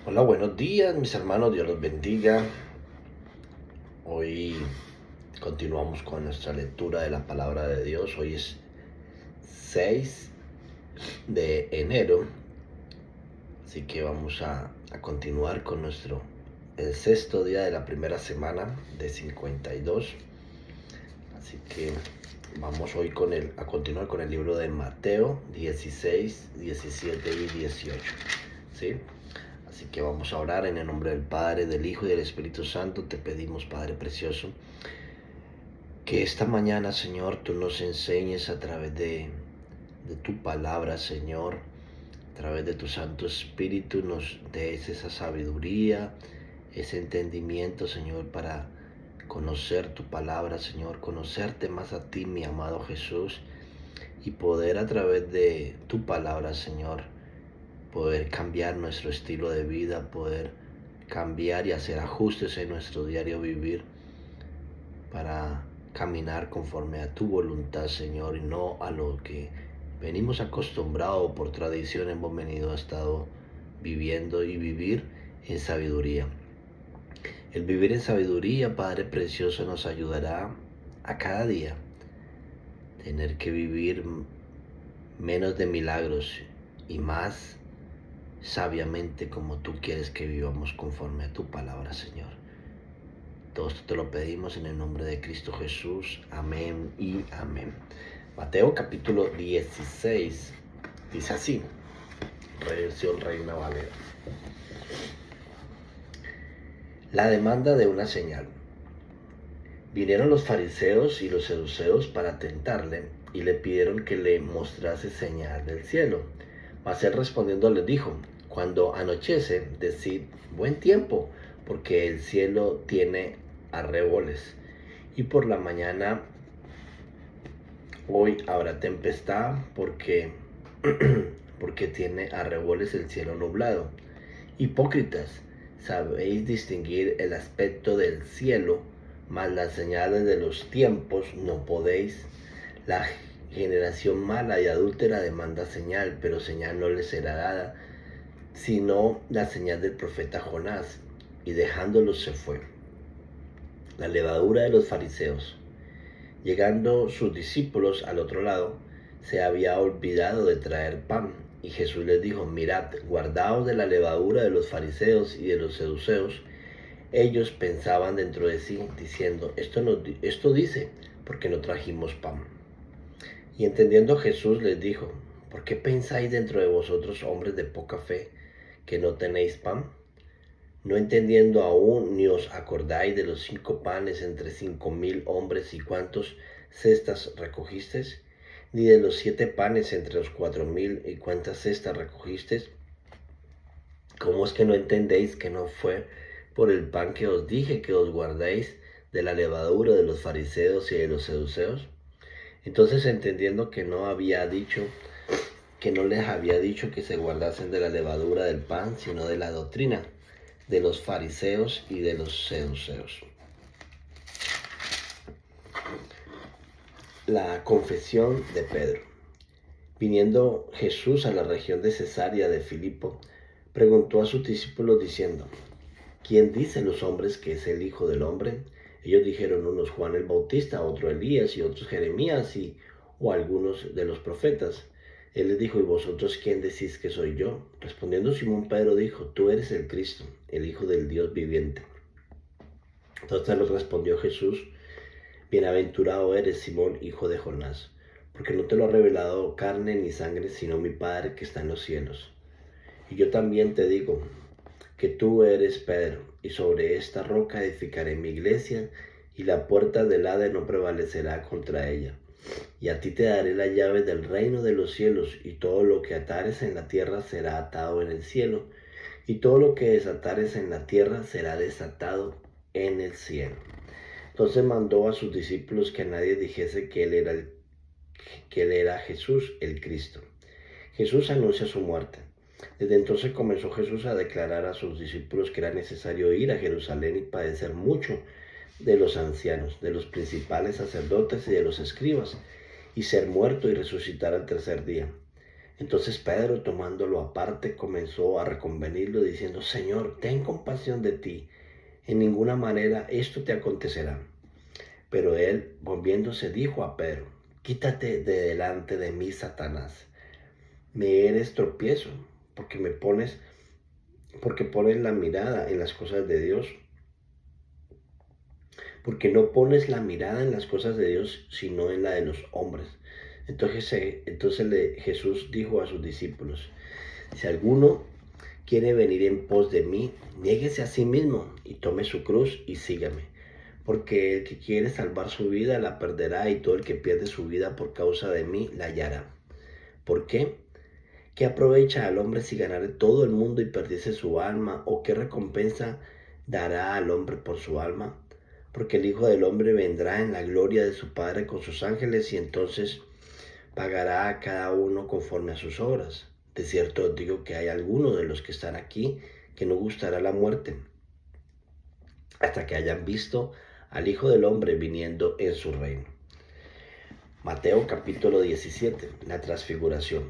Hola, buenos días, mis hermanos, Dios los bendiga. Hoy continuamos con nuestra lectura de la palabra de Dios. Hoy es 6 de enero, así que vamos a continuar con el sexto día de la primera semana de 52. Así que vamos hoy a continuar con el libro de Mateo 16, 17 y 18. ¿Sí? Así que vamos a orar en el nombre del Padre, del Hijo y del Espíritu Santo. Te pedimos, Padre precioso, que esta mañana, Señor, tú nos enseñes a través de tu palabra, Señor, a través de tu Santo Espíritu, nos des esa sabiduría, ese entendimiento, Señor, para conocer tu palabra, Señor, conocerte más a ti, mi amado Jesús, y poder a través de tu palabra, Señor, poder cambiar nuestro estilo de vida, poder cambiar y hacer ajustes en nuestro diario vivir para caminar conforme a tu voluntad, Señor, y no a lo que venimos acostumbrados por tradición, hemos venido a estado viviendo y vivir en sabiduría. El vivir en sabiduría, Padre precioso, nos ayudará a cada día tener que vivir menos de milagros y más sabiamente como tú quieres que vivamos conforme a tu palabra, Señor. Todo esto te lo pedimos en el nombre de Cristo Jesús. Amén y amén. Mateo capítulo 16 dice así, versión Reina Valera. La demanda de una señal. Vinieron los fariseos y los saduceos para tentarle y le pidieron que le mostrase señal del cielo. Mas él respondiendo les dijo, cuando anochece, decid buen tiempo, porque el cielo tiene arreboles, y por la mañana hoy habrá tempestad, porque tiene arreboles el cielo nublado. Hipócritas, sabéis distinguir el aspecto del cielo, mas las señales de los tiempos no podéis. La generación mala y adúltera demanda señal, pero señal no le será dada, sino la señal del profeta Jonás. Y dejándolos se fue. La levadura de los fariseos. Llegando sus discípulos al otro lado, se había olvidado de traer pan. Y Jesús les dijo, mirad, guardaos de la levadura de los fariseos y de los saduceos. Ellos pensaban dentro de sí, diciendo, esto dice, porque no trajimos pan. Y entendiendo Jesús les dijo, ¿por qué pensáis dentro de vosotros, hombres de poca fe, que no tenéis pan? No entendiendo aún, ni os acordáis de los 5 panes entre 5.000 hombres y cuántos cestas recogisteis, ni de los 7 panes entre los 4.000 y cuántas cestas recogisteis. ¿Cómo es que no entendéis que no fue por el pan que os dije que os guardéis de la levadura de los fariseos y de los saduceos? Entonces, entendiendo que no les había dicho que se guardasen de la levadura del pan, sino de la doctrina de los fariseos y de los saduceos. La confesión de Pedro. Viniendo Jesús a la región de Cesarea de Filipo, preguntó a sus discípulos diciendo, ¿quién dicen los hombres que es el Hijo del Hombre? Ellos dijeron, unos Juan el Bautista, otro Elías y otros Jeremías o algunos de los profetas. Él les dijo, ¿y vosotros quién decís que soy yo? Respondiendo Simón Pedro dijo, tú eres el Cristo, el Hijo del Dios viviente. Entonces les respondió Jesús, bienaventurado eres Simón, hijo de Jonás, porque no te lo ha revelado carne ni sangre, sino mi Padre que está en los cielos. Y yo también te digo que tú eres Pedro, y sobre esta roca edificaré mi iglesia, y la puerta del Hades no prevalecerá contra ella. Y a ti te daré las llaves del reino de los cielos, y todo lo que atares en la tierra será atado en el cielo, y todo lo que desatares en la tierra será desatado en el cielo. Entonces mandó a sus discípulos que a nadie dijese que él era Jesús el Cristo. Jesús anuncia su muerte. Desde entonces comenzó Jesús a declarar a sus discípulos que era necesario ir a Jerusalén y padecer mucho de los ancianos, de los principales sacerdotes y de los escribas, y ser muerto y resucitar al tercer día. Entonces Pedro, tomándolo aparte, comenzó a reconvenirlo, diciendo: Señor, ten compasión de ti, en ninguna manera esto te acontecerá. Pero él, volviéndose, dijo a Pedro: Quítate de delante de mí, Satanás. Me eres tropiezo, porque pones la mirada en las cosas de Dios, porque no pones la mirada en las cosas de Dios, sino en la de los hombres. Entonces Jesús dijo a sus discípulos: Si alguno quiere venir en pos de mí, niéguese a sí mismo y tome su cruz y sígame. Porque el que quiere salvar su vida la perderá, y todo el que pierde su vida por causa de mí la hallará. ¿Por qué? ¿Qué aprovecha al hombre si ganare todo el mundo y perdiese su alma? ¿O qué recompensa dará al hombre por su alma? Porque el Hijo del Hombre vendrá en la gloria de su Padre con sus ángeles, y entonces pagará a cada uno conforme a sus obras. De cierto os digo que hay algunos de los que están aquí que no gustará la muerte hasta que hayan visto al Hijo del Hombre viniendo en su reino. Mateo capítulo 17, la transfiguración.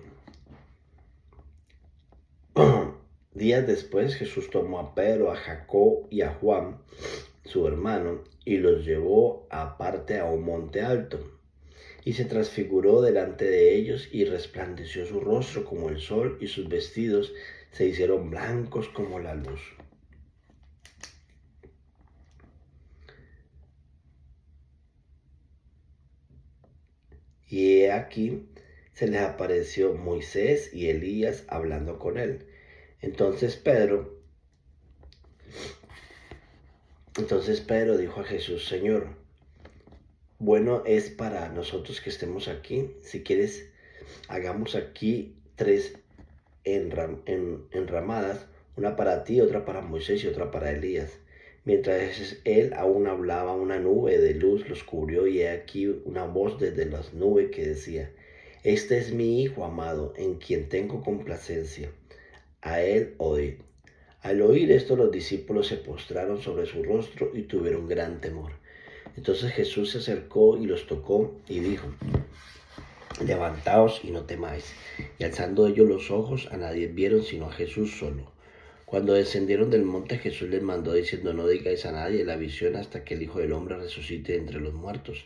Días después Jesús tomó a Pedro, a Jacob y a Juan, su hermano, y los llevó aparte a un monte alto. Y se transfiguró delante de ellos, y resplandeció su rostro como el sol, y sus vestidos se hicieron blancos como la luz. Y he aquí, se les apareció Moisés y Elías hablando con él. Entonces Pedro dijo a Jesús: Señor, bueno es para nosotros que estemos aquí. Si quieres, hagamos aquí 3 enramadas, una para ti, otra para Moisés y otra para Elías. Mientras él aún hablaba, una nube de luz los cubrió, y he aquí una voz desde las nubes que decía: Este es mi Hijo amado, en quien tengo complacencia. A él oíd. Al oír esto, los discípulos se postraron sobre su rostro y tuvieron gran temor. Entonces Jesús se acercó y los tocó y dijo: Levantaos y no temáis. Y alzando ellos los ojos, a nadie vieron sino a Jesús solo. Cuando descendieron del monte, Jesús les mandó diciendo: No digáis a nadie la visión hasta que el Hijo del Hombre resucite entre los muertos.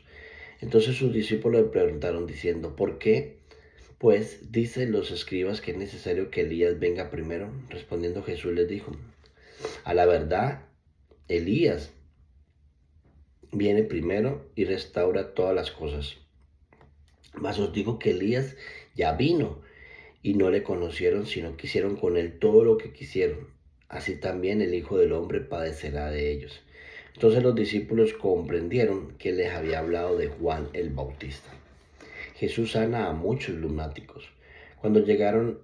Entonces sus discípulos le preguntaron diciendo: ¿Por qué? Pues dicen los escribas que es necesario que Elías venga primero. Respondiendo Jesús les dijo: A la verdad, Elías viene primero y restaura todas las cosas. Mas os digo que Elías ya vino y no le conocieron, sino que hicieron con él todo lo que quisieron. Así también el Hijo del Hombre padecerá de ellos. Entonces los discípulos comprendieron que les había hablado de Juan el Bautista. Jesús sana a muchos lunáticos. Cuando llegaron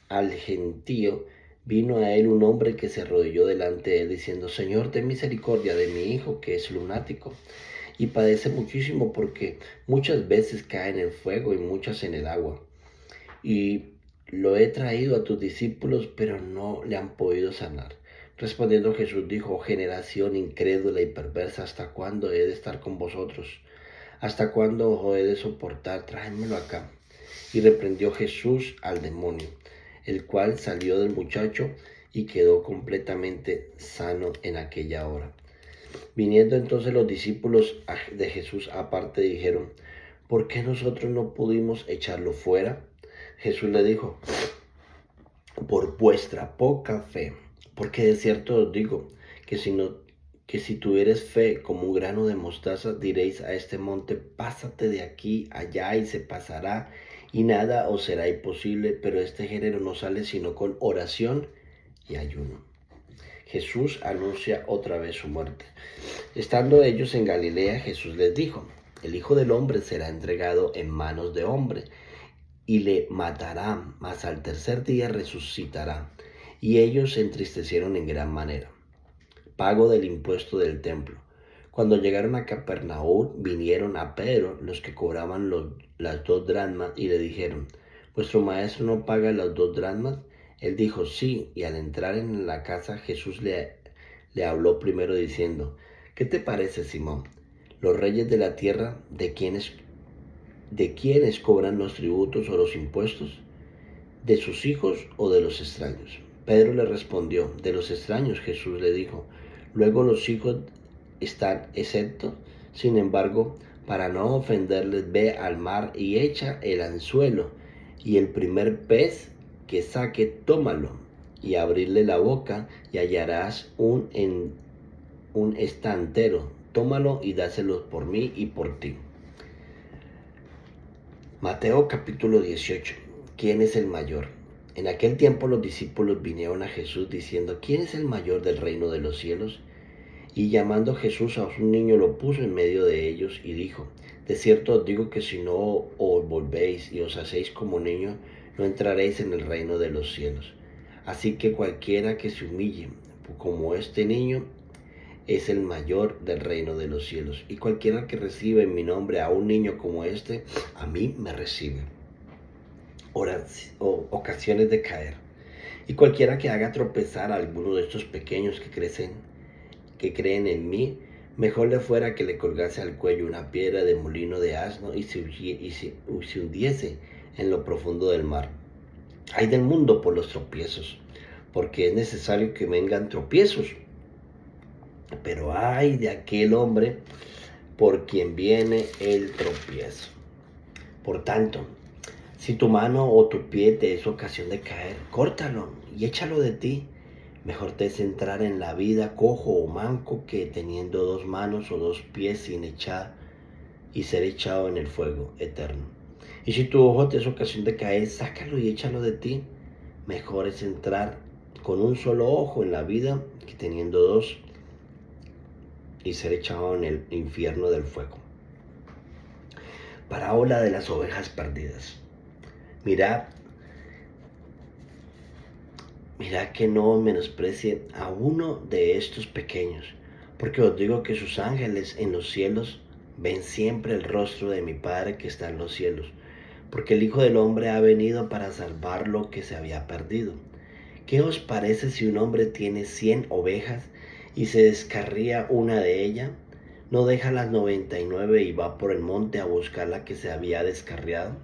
al gentío, vino a él un hombre que se arrodilló delante de él, diciendo: Señor, ten misericordia de mi hijo, que es lunático y padece muchísimo, porque muchas veces cae en el fuego y muchas en el agua. Y lo he traído a tus discípulos, pero no le han podido sanar. Respondiendo Jesús dijo: Generación incrédula y perversa, ¿hasta cuándo he de estar con vosotros? ¿Hasta cuándo os he de soportar? Tráemelo acá. Y reprendió Jesús al demonio, el cual salió del muchacho y quedó completamente sano en aquella hora. Viniendo entonces los discípulos de Jesús aparte, dijeron: ¿Por qué nosotros no pudimos echarlo fuera? Jesús le dijo: Por vuestra poca fe, porque de cierto os digo que si tuvieres fe como un grano de mostaza, diréis a este monte: pásate de aquí allá, y se pasará, y nada os será imposible. Pero este género no sale sino con oración y ayuno. Jesús anuncia otra vez su muerte. Estando ellos en Galilea, Jesús les dijo: El Hijo del Hombre será entregado en manos de hombre, y le matará, mas al tercer día resucitará. Y ellos se entristecieron en gran manera. Pago del impuesto del templo. Cuando llegaron a Capernaum, vinieron a Pedro los que cobraban las 2 dracmas, y le dijeron: ¿Vuestro maestro no paga las 2 dracmas? Él dijo: Sí. Y al entrar en la casa, Jesús le habló primero diciendo: ¿Qué te parece, Simón? Los reyes de la tierra, ¿de quiénes cobran los tributos o los impuestos? ¿De sus hijos o de los extraños? Pedro le respondió, de los extraños. Jesús le dijo, luego los hijos están exentos. Sin embargo, para no ofenderles, ve al mar y echa el anzuelo, y el primer pez que saque, tómalo, y abrirle la boca, y hallarás un estantero. Tómalo y dáselo por mí y por ti. Mateo capítulo 18. ¿Quién es el mayor? En aquel tiempo los discípulos vinieron a Jesús diciendo, ¿quién es el mayor del reino de los cielos? Y llamando Jesús a un niño, lo puso en medio de ellos y dijo, de cierto os digo que si no os volvéis y os hacéis como niños, no entraréis en el reino de los cielos. Así que cualquiera que se humille como este niño es el mayor del reino de los cielos. Y cualquiera que recibe en mi nombre a un niño como este, a mí me recibe. Ocasiones de caer. Y cualquiera que haga tropezar a alguno de estos pequeños que creen en mí, mejor le fuera que le colgase al cuello una piedra de molino de asno y se hundiese en lo profundo del mar. Ay del mundo por los tropiezos, porque es necesario que vengan tropiezos. Pero ay de aquel hombre por quien viene el tropiezo. Por tanto, si tu mano o tu pie te es ocasión de caer, córtalo y échalo de ti. Mejor te es entrar en la vida cojo o manco que teniendo dos manos o dos pies sin echar y ser echado en el fuego eterno. Y si tu ojo te es ocasión de caer, sácalo y échalo de ti. Mejor es entrar con un solo ojo en la vida que teniendo dos y ser echado en el infierno del fuego. Parábola de las ovejas perdidas. Mirad que no menosprecie a uno de estos pequeños, porque os digo que sus ángeles en los cielos ven siempre el rostro de mi Padre que está en los cielos, porque el Hijo del Hombre ha venido para salvar lo que se había perdido. ¿Qué os parece si un hombre tiene 100 ovejas y se descarría una de ellas? ¿No deja las 99 y va por el monte a buscar la que se había descarriado?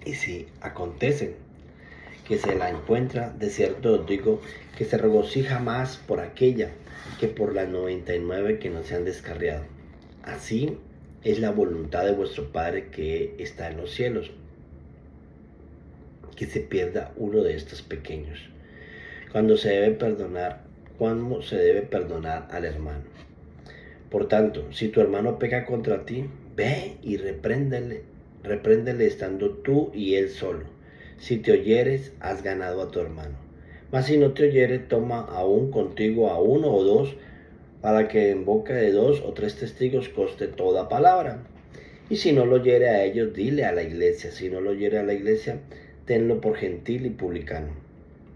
Y si acontece que se la encuentra, de cierto os digo que se regocija más por aquella que por las 99 que no se han descarriado. Así es la voluntad de vuestro Padre que está en los cielos, que se pierda uno de estos pequeños. Cuando se debe perdonar al hermano. Por tanto, si tu hermano peca contra ti, ve y repréndele estando tú y él solo. Si te oyeres, has ganado a tu hermano. Mas si no te oyere, toma aún contigo a uno o dos, para que en boca de 2 o 3 testigos conste toda palabra. Y si no lo oyere a ellos, dile a la iglesia. Si no lo oyere a la iglesia, tenlo por gentil y publicano.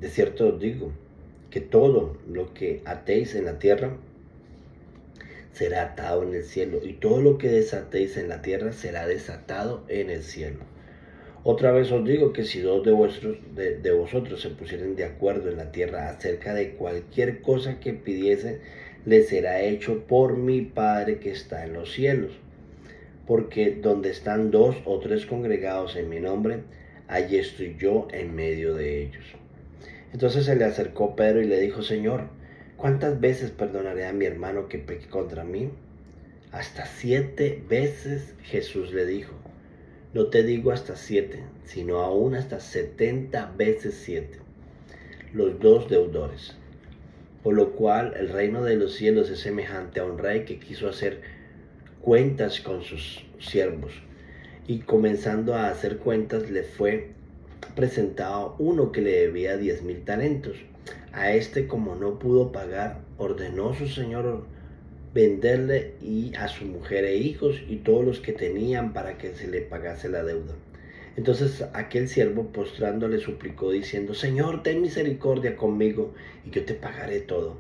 De cierto os digo, que todo lo que atéis en la tierra será atado en el cielo, y todo lo que desatéis en la tierra será desatado en el cielo. Otra vez os digo que si dos de vosotros se pusieren de acuerdo en la tierra acerca de cualquier cosa que pidiesen, les será hecho por mi Padre que está en los cielos. Porque donde están 2 o 3 congregados en mi nombre, allí estoy yo en medio de ellos. Entonces se le acercó Pedro y le dijo, Señor, ¿cuántas veces perdonaré a mi hermano que peque contra mí? Hasta 7 veces. Jesús le dijo, no te digo hasta 7, sino aún hasta 70 veces 7. Los dos deudores. Por lo cual el reino de los cielos es semejante a un rey que quiso hacer cuentas con sus siervos. Y comenzando a hacer cuentas, le fue presentado uno que le debía 10,000 talentos. A este, como no pudo pagar, ordenó su señor venderle y a su mujer e hijos y todos los que tenían para que se le pagase la deuda. Entonces aquel siervo postrándole suplicó diciendo, Señor, ten misericordia conmigo y yo te pagaré todo.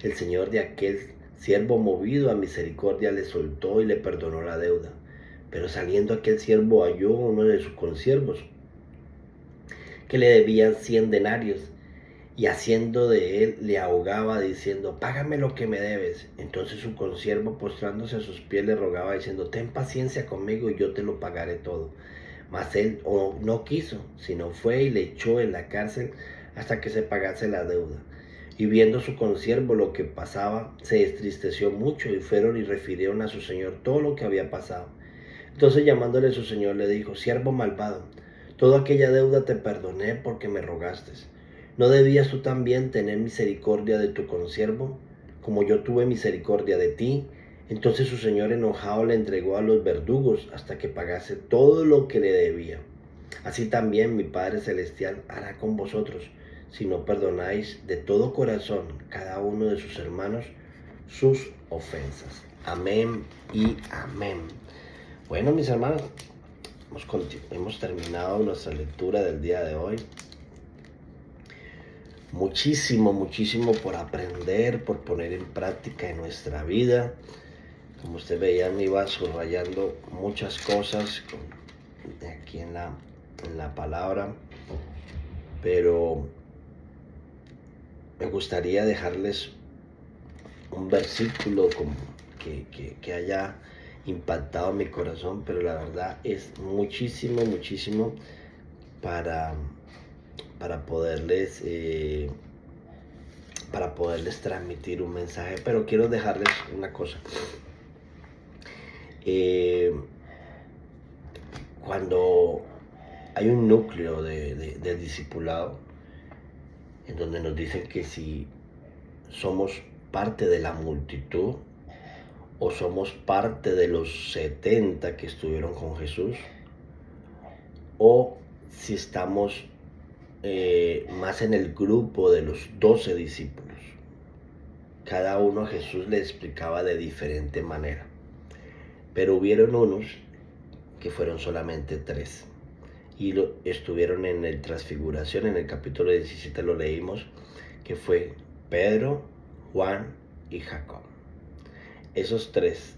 El señor de aquel siervo, movido a misericordia, le soltó y le perdonó la deuda. Pero saliendo aquel siervo halló a uno de sus consiervos que le debía 100 denarios, y haciendo de él le ahogaba diciendo, págame lo que me debes. Entonces su consiervo postrándose a sus pies le rogaba diciendo, ten paciencia conmigo y yo te lo pagaré todo. Mas él no quiso, sino fue y le echó en la cárcel hasta que se pagase la deuda. Y viendo su consiervo lo que pasaba, se entristeció mucho, y fueron y refirieron a su señor todo lo que había pasado. Entonces llamándole su señor le dijo: siervo malvado, toda aquella deuda te perdoné porque me rogaste. ¿No debías tú también tener misericordia de tu consiervo, como yo tuve misericordia de ti? Entonces su señor enojado le entregó a los verdugos hasta que pagase todo lo que le debía. Así también mi Padre Celestial hará con vosotros, si no perdonáis de todo corazón cada uno de sus hermanos sus ofensas. Amén y amén. Bueno, mis hermanos, hemos terminado nuestra lectura del día de hoy. Muchísimo por aprender, por poner en práctica en nuestra vida. Como usted veía, me iba subrayando muchas cosas aquí en la palabra, pero me gustaría dejarles un versículo que haya impactado mi corazón, pero la verdad es muchísimo para, para poderles transmitir un mensaje. Pero quiero dejarles una cosa. Cuando hay un núcleo de discipulado en donde nos dicen que si somos parte de la multitud o somos parte de los 70 que estuvieron con Jesús, o si estamos más en el grupo de los 12 discípulos. Cada uno Jesús le explicaba de diferente manera, pero hubieron unos que fueron solamente 3 y estuvieron en el Transfiguración. En el capítulo 17 lo leímos, que fue Pedro, Juan y Jacob. Esos 3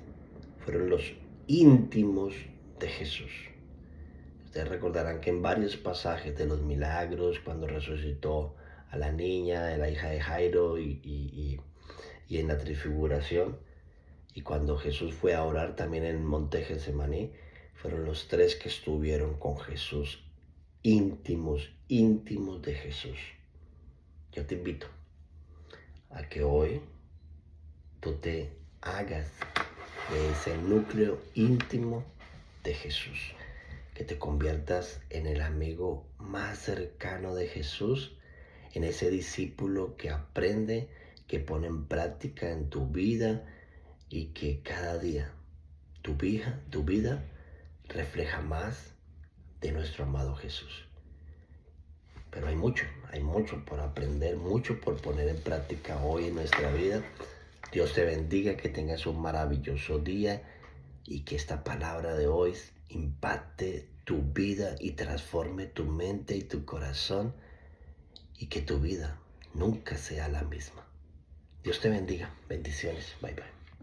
fueron los íntimos de Jesús. Ustedes recordarán que en varios pasajes de los milagros, cuando resucitó a la niña, la hija de Jairo, y en la transfiguración, y cuando Jesús fue a orar también en el monte Getsemaní, fueron los 3 que estuvieron con Jesús, íntimos de Jesús. Yo te invito a que hoy tú te hagas de ese núcleo íntimo de Jesús, que te conviertas en el amigo más cercano de Jesús, en ese discípulo que aprende, que pone en práctica en tu vida, y que cada día tu vida refleja más de nuestro amado Jesús. Pero hay mucho por aprender, mucho por poner en práctica hoy en nuestra vida. Dios te bendiga, que tengas un maravilloso día y que esta palabra de hoy impacte tu vida y transforme tu mente y tu corazón, y que tu vida nunca sea la misma. Dios te bendiga. Bendiciones. Bye bye.